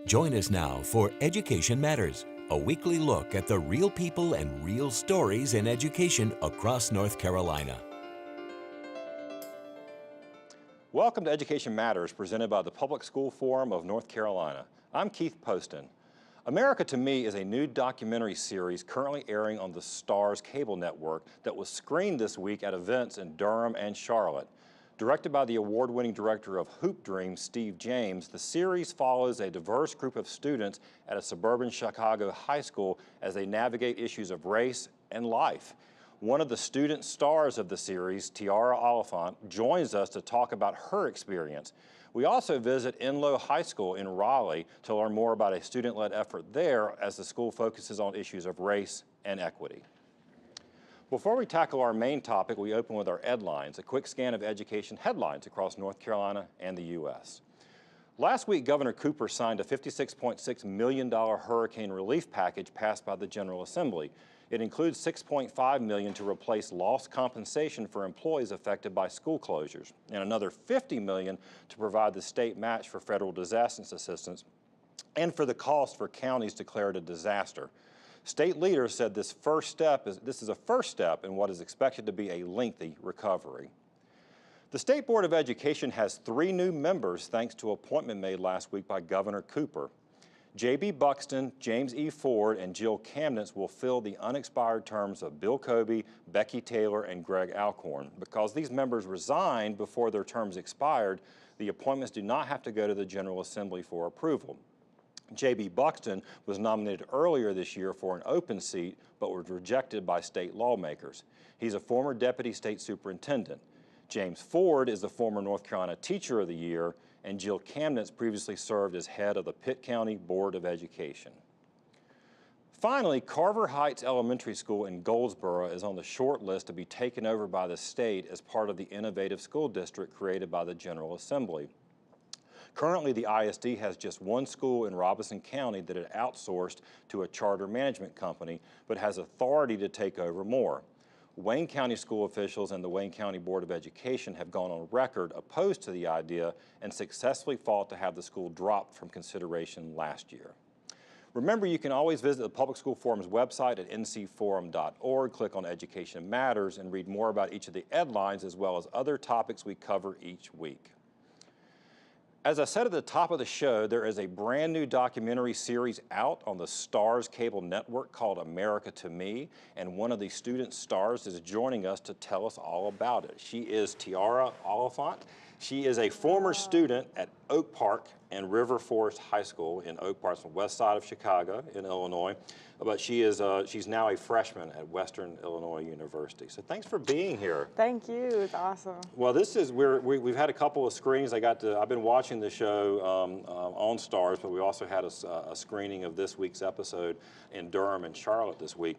Join us now for Education Matters, a weekly look at the real people and real stories in education across North Carolina. Welcome to Education Matters, presented by the Public School Forum of North Carolina. I'm Keith Poston. America to Me is a new documentary series currently airing on the STARS cable network that was screened this week at events in Durham and Charlotte. Directed by the award-winning director of Hoop Dreams, Steve James, the series follows a diverse group of students at a suburban Chicago high school as they navigate issues of race and life. One of the student stars of the series, Tiara Oliphant, joins us to talk about her experience. We also visit Enloe High School in Raleigh to learn more about a student-led effort there as the school focuses on issues of race and equity. Before we tackle our main topic, we open with our Edlines, a quick scan of education headlines across North Carolina and the U.S. Last week, Governor Cooper signed a $56.6 million hurricane relief package passed by the General Assembly. It includes $6.5 million to replace lost compensation for employees affected by school closures, and another $50 million to provide the state match for federal disaster assistance and for the cost for counties declared a disaster. State leaders said this is a first step in what is expected to be a lengthy recovery. The State Board of Education has 3 new members thanks to an appointment made last week by Governor Cooper. J.B. Buxton, James E. Ford, and Jill Kamnitz will fill the unexpired terms of Bill Kobe, Becky Taylor, and Greg Alcorn. Because these members resigned before their terms expired, the appointments do not have to go to the General Assembly for approval. J.B. Buxton was nominated earlier this year for an open seat, but was rejected by state lawmakers. He's a former deputy state superintendent. James Ford is the former North Carolina Teacher of the Year, and Jill Kamnitz previously served as head of the Pitt County Board of Education. Finally, Carver Heights Elementary School in Goldsboro is on the short list to be taken over by the state as part of the innovative school district created by the General Assembly. Currently, the ISD has just one school in Robeson County that it outsourced to a charter management company, but has authority to take over more. Wayne County school officials and the Wayne County Board of Education have gone on record opposed to the idea and successfully fought to have the school dropped from consideration last year. Remember, you can always visit the Public School Forum's website at ncforum.org, click on Education Matters, and read more about each of the Edlines as well as other topics we cover each week. As I said at the top of the show, there is a brand new documentary series out on the STARS cable network called America to Me, and one of the student stars is joining us to tell us all about it. She is Tiara Oliphant. She is a former student at Oak Park and River Forest High School in Oak Park, on the west side of Chicago in Illinois. But she's now a freshman at Western Illinois University. So thanks for being here. Thank you. It's awesome. Well, we've had a couple of screenings. I've been watching the show on STARS, but we also had a screening of this week's episode in Durham and Charlotte this week.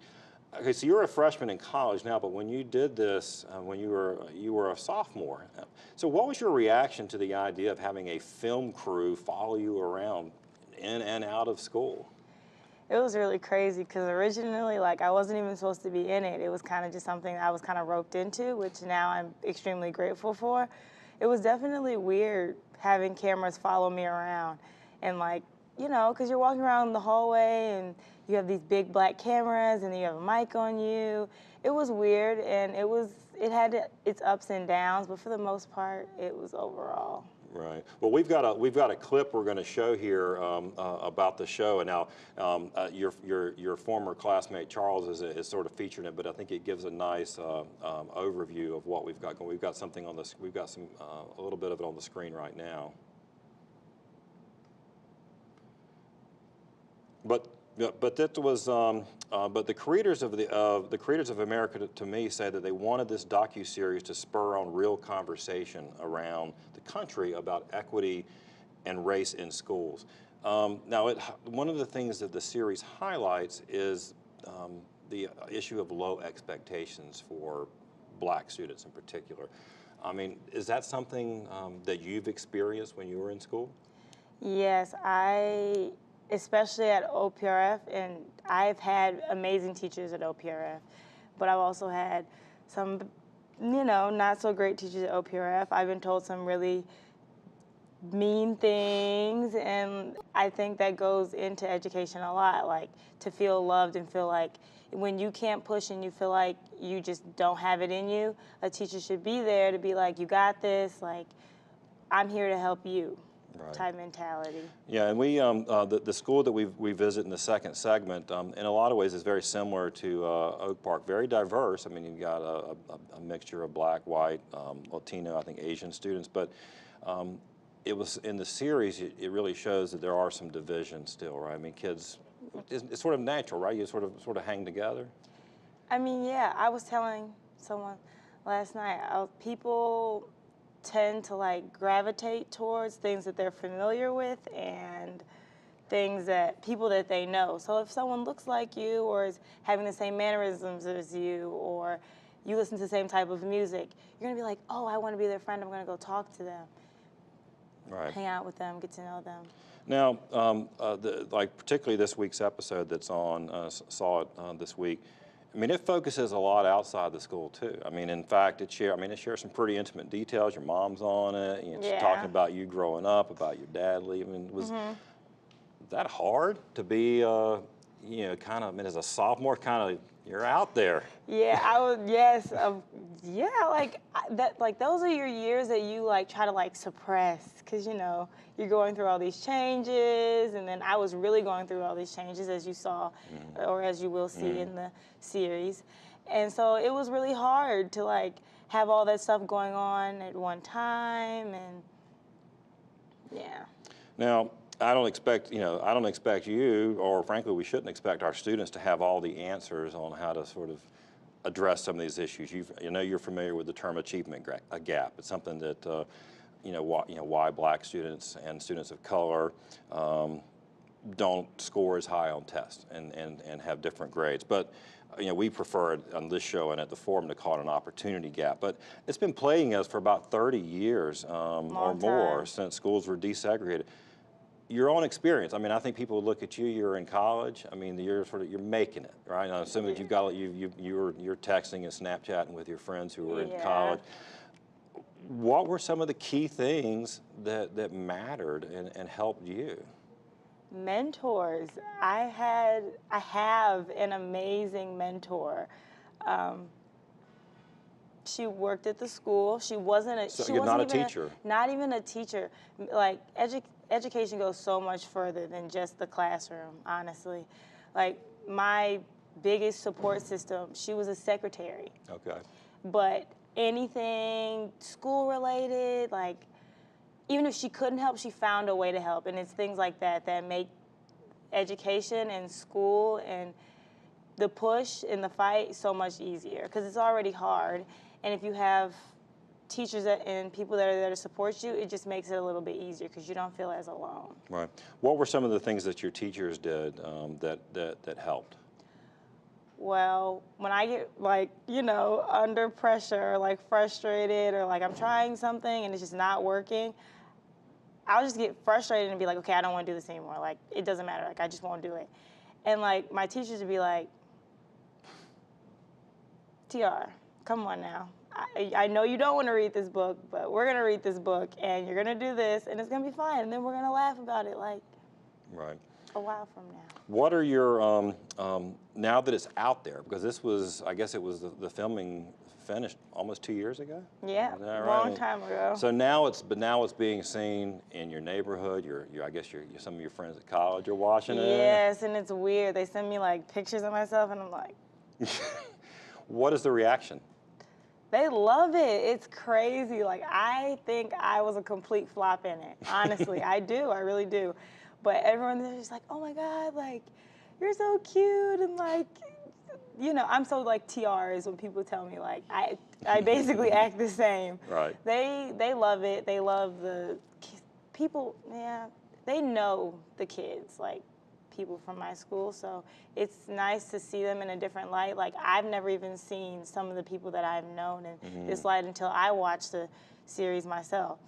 Okay, so you're a freshman in college now, but when you did this, when you were a sophomore. So what was your reaction to the idea of having a film crew follow you around in and out of school? It was really crazy because originally, I wasn't even supposed to be in it. It was kind of just something I was kind of roped into, which now I'm extremely grateful for. It was definitely weird having cameras follow me around and because you're walking around the hallway and you have these big black cameras and you have a mic on you. It was weird and it had its ups and downs, but for the most part, it was overall. Right. Well, we've got a clip we're going to show here about the show, and now your former classmate Charles is sort of featured in it, but I think it gives a nice overview of what we've got going. We've got something on this. We've got a little bit of it on the screen right now. But that was but the creators of America to Me say that they wanted this docuseries to spur on real conversation around the country about equity and race in schools. Now, one of the things that the series highlights is the issue of low expectations for black students in particular. I mean, is that something that you've experienced when you were in school? Yes, especially at OPRF, and I've had amazing teachers at OPRF, but I've also had some, not so great teachers at OPRF. I've been told some really mean things, and I think that goes into education a lot, like to feel loved and feel like when you can't push and you feel like you just don't have it in you, a teacher should be there to be like, you got this, like, I'm here to help you. Right. Type mentality. Yeah, and we the school that we visit in the second segment, in a lot of ways, is very similar to Oak Park. Very diverse. I mean, you've got a mixture of black, white, Latino, I think Asian students. But it was in the series. It really shows that there are some divisions still, right? I mean, kids, it's sort of natural, right? You sort of hang together. I mean, yeah. I was telling someone last night. People tend to like gravitate towards things that they're familiar with and things that people that they know. So if someone looks like you or is having the same mannerisms as you or you listen to the same type of music, you're gonna be like, oh, I want to be their friend. I'm gonna go talk to them, Right. hang out with them, get to know them. Now, like particularly this week's episode that's on, saw it this week. I mean, it focuses a lot outside the school too. I mean, in fact, it shares some pretty intimate details. Your mom's on it. It's Yeah. talking about you growing up, about your dad leaving. Was that hard to be, kind of, I mean, as a sophomore, kind of, you're out there. Yeah, I was. Yes, yeah. Like those are your years that you like try to like suppress, because you're going through all these changes, and then I was really going through all these changes, as you saw, or as you will see in the series, and so it was really hard to like have all that stuff going on at one time, and yeah. Now, I don't expect you, or frankly, we shouldn't expect our students to have all the answers on how to sort of address some of these issues. You're familiar with the term achievement gap. It's something that, why black students and students of color don't score as high on tests and have different grades. But we prefer on this show and at the forum to call it an opportunity gap. But it's been plaguing us for about 30 years or more since schools were desegregated. Your own experience. I mean, I think people look at you. You're in college. I mean, you're making it, right? I assume that you're texting and Snapchatting with your friends who were in college. What were some of the key things that mattered and helped you? Mentors. I have an amazing mentor. She worked at the school. She wasn't a. So she you're wasn't not a even teacher. Not even a teacher. Like education goes so much further than just the classroom. Honestly, like my biggest support system. She was a secretary. Okay. But anything school related, like even if she couldn't help, she found a way to help. And it's things like that that make education and school and the push and the fight so much easier, because it's already hard. And if you have teachers and people that are there to support you, it just makes it a little bit easier because you don't feel as alone. Right. What were some of the things that your teachers did that helped? Well, when I get under pressure, or like frustrated, or like I'm trying something and it's just not working, I'll just get frustrated and be like, okay, I don't want to do this anymore. Like, it doesn't matter. Like, I just won't do it. And like my teachers would be like, TR, come on now. I know you don't want to read this book, but we're going to read this book, and you're going to do this, and it's going to be fine, and then we're going to laugh about it like a while from now. What are your, now that it's out there, because this was, I guess it was the filming finished almost 2 years ago? Yeah, right? long time ago. So now it's being seen in your neighborhood. I guess some of your friends at college are watching it. Yes, and it's weird. They send me like pictures of myself, and I'm like. What is the reaction? They love it. It's crazy. Like, I think I was a complete flop in it. Honestly, I do. I really do. But everyone there's just like, oh my God, like, you're so cute. And like, I'm so like TR is when people tell me like, I basically act the same. Right. They love it. They love the people. Yeah, they know the kids, like people from my school. So it's nice to see them in a different light. Like, I've never even seen some of the people that I've known in this light until I watched the series myself.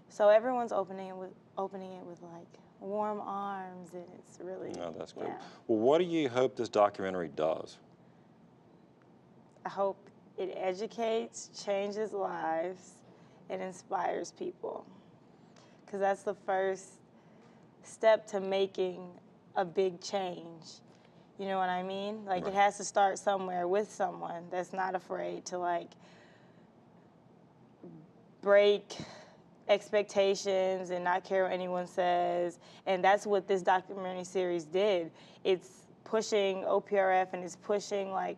So everyone's opening it with like warm arms, and it's really. Oh, that's great. Yeah. Well, what do you hope this documentary does? I hope it educates, changes lives, and inspires people. because that's the first step to making a big change. You know what I mean? Like, Right. it has to start somewhere with someone that's not afraid to, like, break expectations and not care what anyone says. And that's what this documentary series did. It's pushing OPRF and it's pushing, like,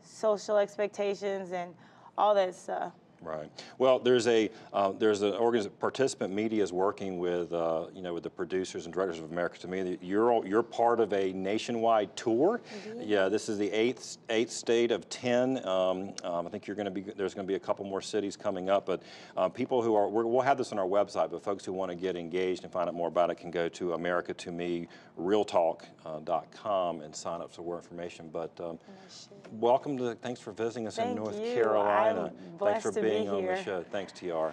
social expectations and all that stuff. Right. Well, there's an organization, Participant Media is working with, with the producers and directors of America to Me. You're part of a nationwide tour. Yeah, this is the eighth state of 10. I think there's going to be a couple more cities coming up. But people who are, we'll have this on our website. But folks who want to get engaged and find out more about it can go to AmericaToMeRealTalk.com and sign up for more information. But thanks for visiting us in North Carolina. Thanks for being on the show. Thanks, TR.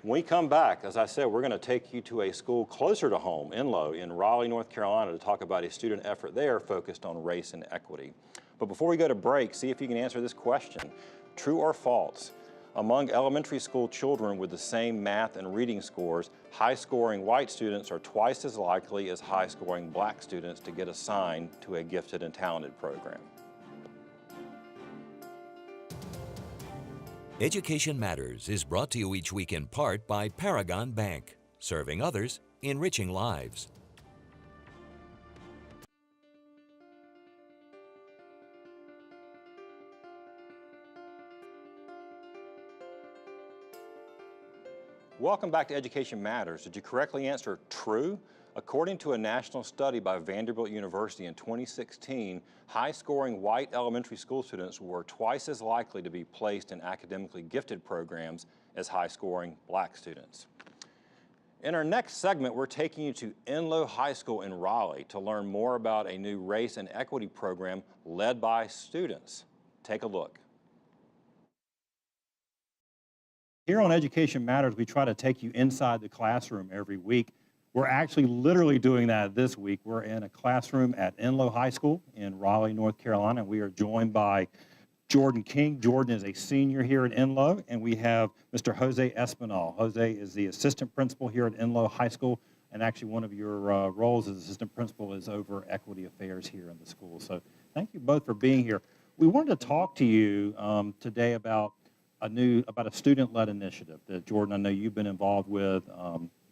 When we come back, as I said, we're going to take you to a school closer to home, Enloe, in Raleigh, North Carolina, to talk about a student effort there focused on race and equity. But before we go to break, see if you can answer this question. True or false? Among elementary school children with the same math and reading scores, high-scoring white students are twice as likely as high-scoring black students to get assigned to a gifted and talented program. Education Matters is brought to you each week in part by Paragon Bank, serving others, enriching lives. Welcome back to Education Matters. Did you correctly answer true? According to a national study by Vanderbilt University in 2016, high-scoring white elementary school students were twice as likely to be placed in academically gifted programs as high-scoring black students. In our next segment, we're taking you to Enloe High School in Raleigh to learn more about a new race and equity program led by students. Take a look. Here on Education Matters, we try to take you inside the classroom every week. We're actually literally doing that this week. We're in a classroom at Enloe High School in Raleigh, North Carolina. We are joined by Jordan King. Jordan is a senior here at Enloe, and we have Mr. Jose Espinal. Jose is the assistant principal here at Enloe High School, and actually one of your roles as assistant principal is over equity affairs here in the school. So thank you both for being here. We wanted to talk to you today about a student-led initiative that, Jordan, I know you've been involved with,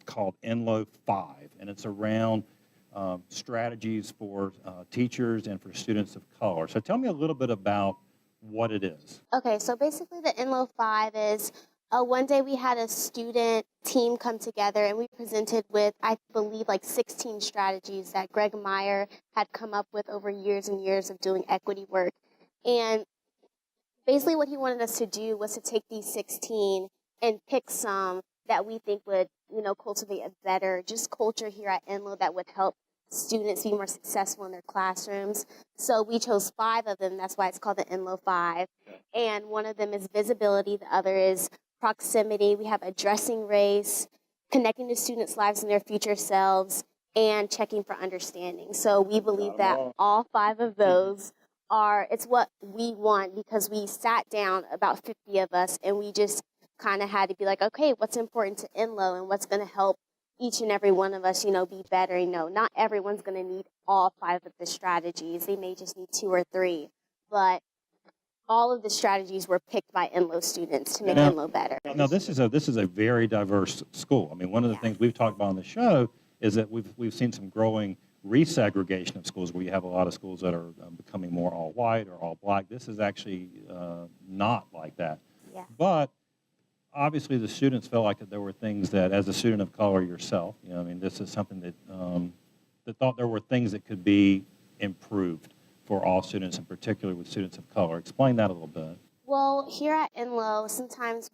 called Enloe 5, and it's around strategies for teachers and for students of color. So tell me a little bit about what it is. Okay, so basically the Enloe 5 is one day we had a student team come together and we presented with, I believe, like 16 strategies that Greg Meyer had come up with over years and years of doing equity work. And basically what he wanted us to do was to take these 16 and pick some that we think would, cultivate a better just culture here at Enloe that would help students be more successful in their classrooms. So we chose 5 of them. That's why it's called the Enloe 5. And one of them is visibility. The other is proximity. We have addressing race, connecting to students' lives and their future selves, and checking for understanding. So we believe that all 5 of those it's what we want, because we sat down, about 50 of us, and we just kind of had to be like, okay, what's important to Enloe and what's going to help each and every one of us, be better. Not everyone's going to need all 5 of the strategies. They may just need 2 or 3. But all of the strategies were picked by Enloe students to make Enloe better. Now, this is a very diverse school. I mean, one of the things we've talked about on the show is that we've seen some growing resegregation of schools, where you have a lot of schools that are becoming more all white or all black. This is actually not like that. Yeah. But obviously the students felt like that there were things that, as a student of color yourself, this is something that that thought there were things that could be improved for all students, and particularly with students of color. Explain that a little bit. Well, here at Enloe, sometimes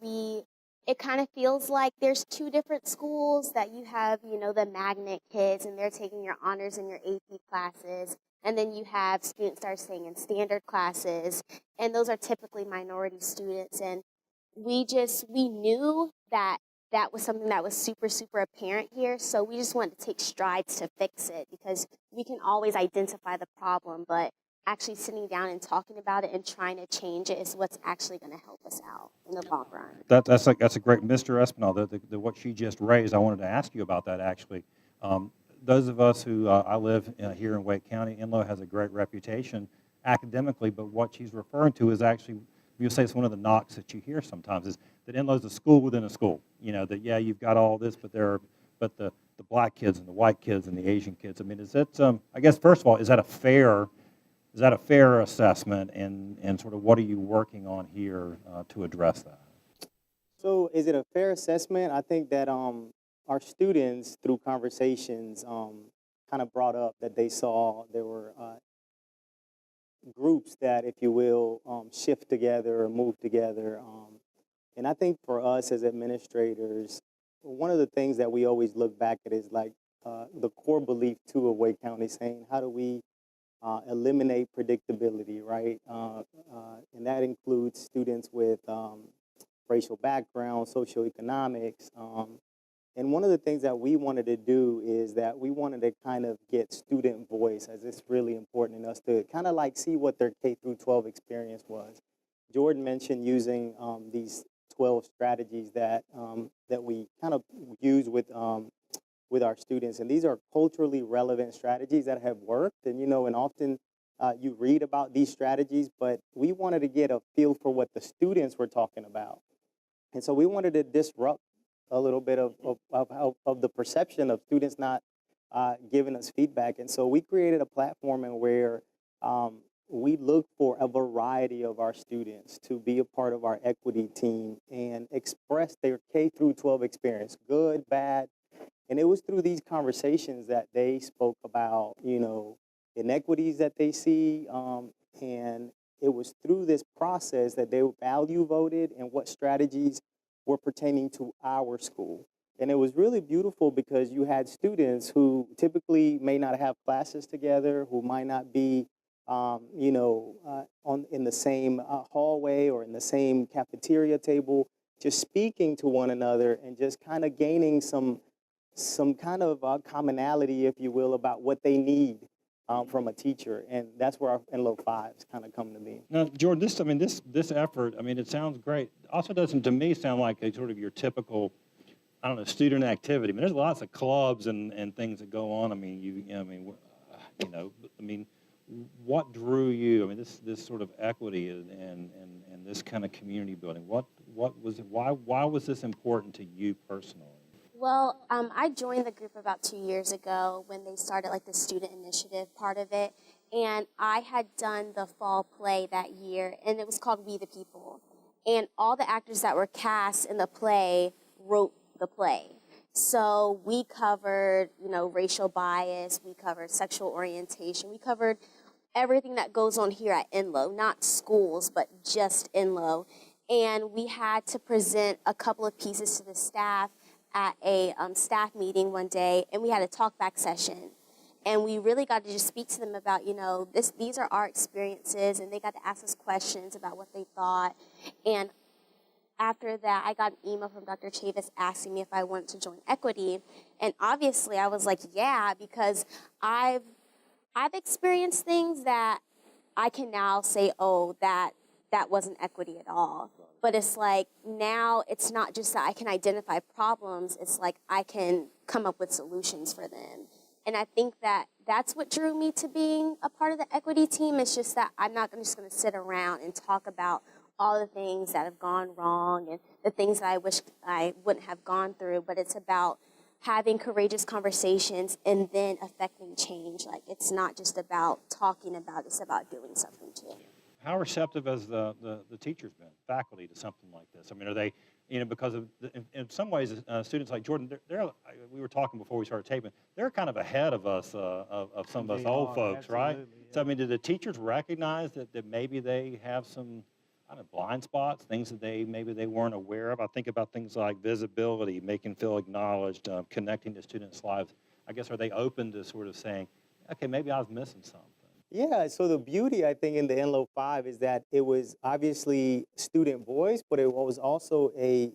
it kind of feels like there's 2 different schools, that you have, the magnet kids, and they're taking your honors and your AP classes. And then you have students that are staying in standard classes, and those are typically minority students. And we knew that was something that was super, super apparent here. So we just wanted to take strides to fix it, because we can always identify the problem, but actually sitting down and talking about it and trying to change it is what's actually going to help us out in the long run. That's a great, Mr. Espinal, what she just raised, I wanted to ask you about that actually. Those of us who, I live here in Wake County, Enloe has a great reputation academically, but what she's referring to is actually, you'll say it's one of the knocks that you hear sometimes, is that Enloe's a school within a school. You know, that yeah, you've got all this, but the black kids and the white kids and the Asian kids, I mean, is that, I guess first of all, is that a fair assessment, and sort of what are you working on here to address that? So is it a fair assessment? I think that our students, through conversations, kind of brought up that they saw there were groups that, if you will, shift together or move together. And I think for us as administrators, one of the things that we always look back at is like the core belief too of Wake County, saying how do we eliminate predictability, right? And that includes students with racial background, socioeconomics. And one of the things that we wanted to do is that we wanted to kind of get student voice, as it's really important in us to kind of like see what their K through 12 experience was. Jordan mentioned using these 12 strategies that that we kind of use with our students, and these are culturally relevant strategies that have worked. And you know, and often you read about these strategies, but we wanted to get a feel for what the students were talking about, and so we wanted to disrupt a little bit of the perception of students not giving us feedback. And so we created a platform in where we look for a variety of our students to be a part of our equity team and express their K through 12 experience, good, bad. And it was through these conversations that they spoke about, you know, inequities that they see. And it was through this process that they value voted and what strategies were pertaining to our school. And it was really beautiful because you had students who typically may not have classes together, who might not be, you know, in the same hallway or in the same cafeteria table, just speaking to one another and just kind of gaining some kind of commonality, if you will, about what they need from a teacher. And that's where our Enloe 5s kind of come to be. Now, Jordan, this effort, I mean, it sounds great. Also doesn't, to me, sound like a sort of your typical, I don't know, student activity. I mean, there's lots of clubs and things that go on. I mean, what drew you? I mean, this sort of equity and this kind of community building. What was it? Why was this important to you personally? Well, I joined the group about 2 years ago when they started like the student initiative part of it. And I had done the fall play that year, and it was called We the People. And all the actors that were cast in the play wrote the play. So we covered, you know, racial bias, we covered sexual orientation, we covered everything that goes on here at Enloe, not schools, but just Enloe. And we had to present a couple of pieces to the staff at a staff meeting one day, and we had a talk back session. And we really got to just speak to them about, you know, these are our experiences, and they got to ask us questions about what they thought. And after that, I got an email from Dr. Chavis asking me if I wanted to join Equity. And obviously I was like, yeah, because I've experienced things that I can now say, oh, that wasn't equity at all. But it's like now it's not just that I can identify problems, it's like I can come up with solutions for them. And I think that that's what drew me to being a part of the equity team. It's just that I'm not just going to sit around and talk about all the things that have gone wrong and the things that I wish I wouldn't have gone through, but it's about having courageous conversations and then affecting change. Like, it's not just about talking about it, it's about doing something too. How receptive has the teachers been, faculty, to something like this? I mean, are they, you know, because of, in some ways, students like Jordan, we were talking before we started taping, they're kind of ahead of us, of some of us old folks, right? Yeah. So, I mean, do the teachers recognize that maybe they have some kind of blind spots, things that maybe they weren't aware of? I think about things like visibility, making feel acknowledged, connecting to students' lives. I guess, are they open to sort of saying, okay, maybe I was missing something? Yeah, so the beauty, I think, in the Enloe 5 is that it was obviously student voice, but it was also a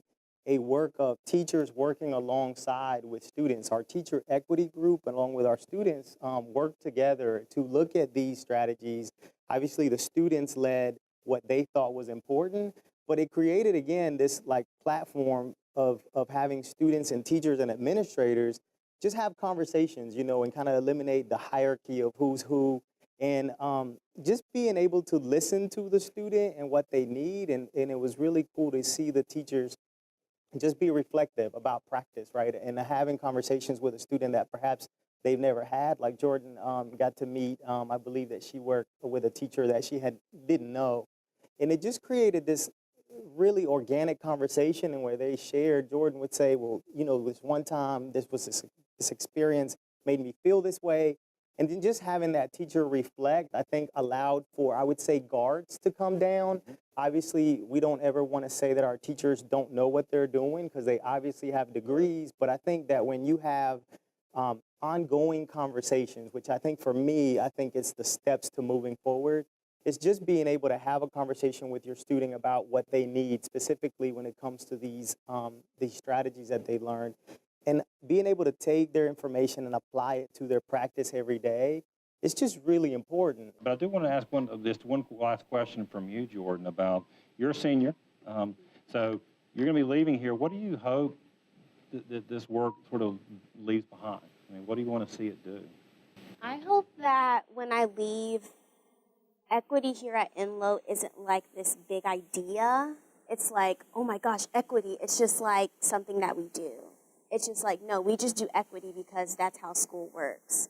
a work of teachers working alongside with students. Our teacher equity group, along with our students, worked together to look at these strategies. Obviously, the students led what they thought was important, but it created, again, this like platform of having students and teachers and administrators just have conversations, you know, and kind of eliminate the hierarchy of who's who, and just being able to listen to the student and what they need. And it was really cool to see the teachers just be reflective about practice, right? And having conversations with a student that perhaps they've never had. Like Jordan got to meet, I believe that she worked with a teacher that she didn't know. And it just created this really organic conversation, and where they shared, Jordan would say, well, you know, this one time, this experience made me feel this way. And then just having that teacher reflect, I think, allowed for, I would say, guards to come down. Obviously, we don't ever want to say that our teachers don't know what they're doing, because they obviously have degrees. But I think that when you have ongoing conversations, which I think for me, I think it's the steps to moving forward, it's just being able to have a conversation with your student about what they need, specifically when it comes to these strategies that they learned. And being able to take their information and apply it to their practice every day, it's just really important. But I do want to ask one last question from you, Jordan, about you're a senior, so you're going to be leaving here. What do you hope that this work sort of leaves behind? I mean, what do you want to see it do? I hope that when I leave, equity here at Enloe isn't like this big idea. It's like, oh my gosh, equity. It's just like something that we do. It's just like, no, we just do equity because that's how school works.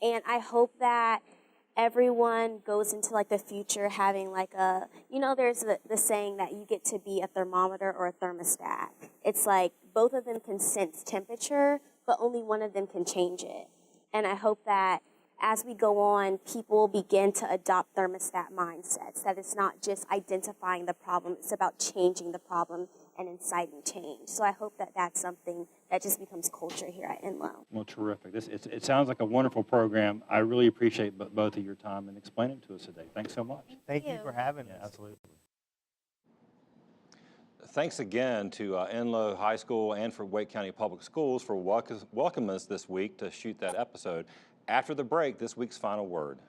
And I hope that everyone goes into like the future having like a, you know, there's the saying that you get to be a thermometer or a thermostat. It's like both of them can sense temperature, but only one of them can change it. And I hope that as we go on, people begin to adopt thermostat mindsets, that it's not just identifying the problem, it's about changing the problem and inciting change. So I hope that that's something that just becomes culture here at Enloe. Well, terrific. It sounds like a wonderful program. I really appreciate both of your time and explaining it to us today. Thanks so much. Thank you for having us. Absolutely. Thanks again to Enloe High School and for Wake County Public Schools for welcoming us this week to shoot that episode. After the break, this week's final word.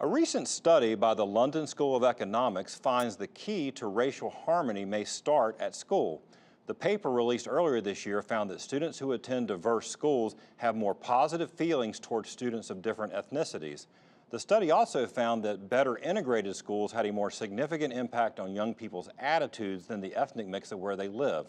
A recent study by the London School of Economics finds the key to racial harmony may start at school. The paper released earlier this year found that students who attend diverse schools have more positive feelings towards students of different ethnicities. The study also found that better integrated schools had a more significant impact on young people's attitudes than the ethnic mix of where they live.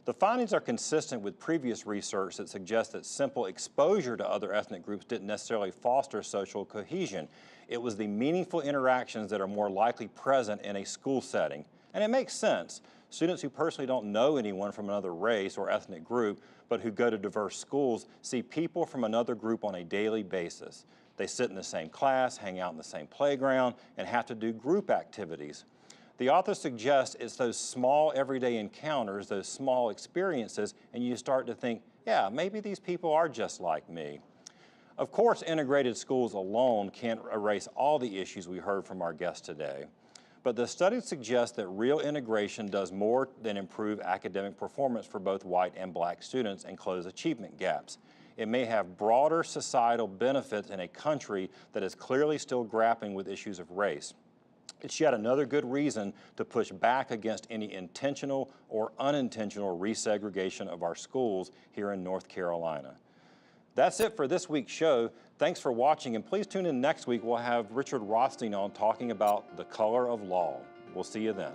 The findings are consistent with previous research that suggests that simple exposure to other ethnic groups didn't necessarily foster social cohesion. It was the meaningful interactions that are more likely present in a school setting. And it makes sense. Students who personally don't know anyone from another race or ethnic group, but who go to diverse schools, see people from another group on a daily basis. They sit in the same class, hang out in the same playground, and have to do group activities. The author suggests it's those small everyday encounters, those small experiences, and you start to think, yeah, maybe these people are just like me. Of course, integrated schools alone can't erase all the issues we heard from our guests today. But the study suggests that real integration does more than improve academic performance for both white and black students and close achievement gaps. It may have broader societal benefits in a country that is clearly still grappling with issues of race. It's yet another good reason to push back against any intentional or unintentional resegregation of our schools here in North Carolina. That's it for this week's show. Thanks for watching, and please tune in next week. We'll have Richard Rothstein on talking about the color of law. We'll see you then.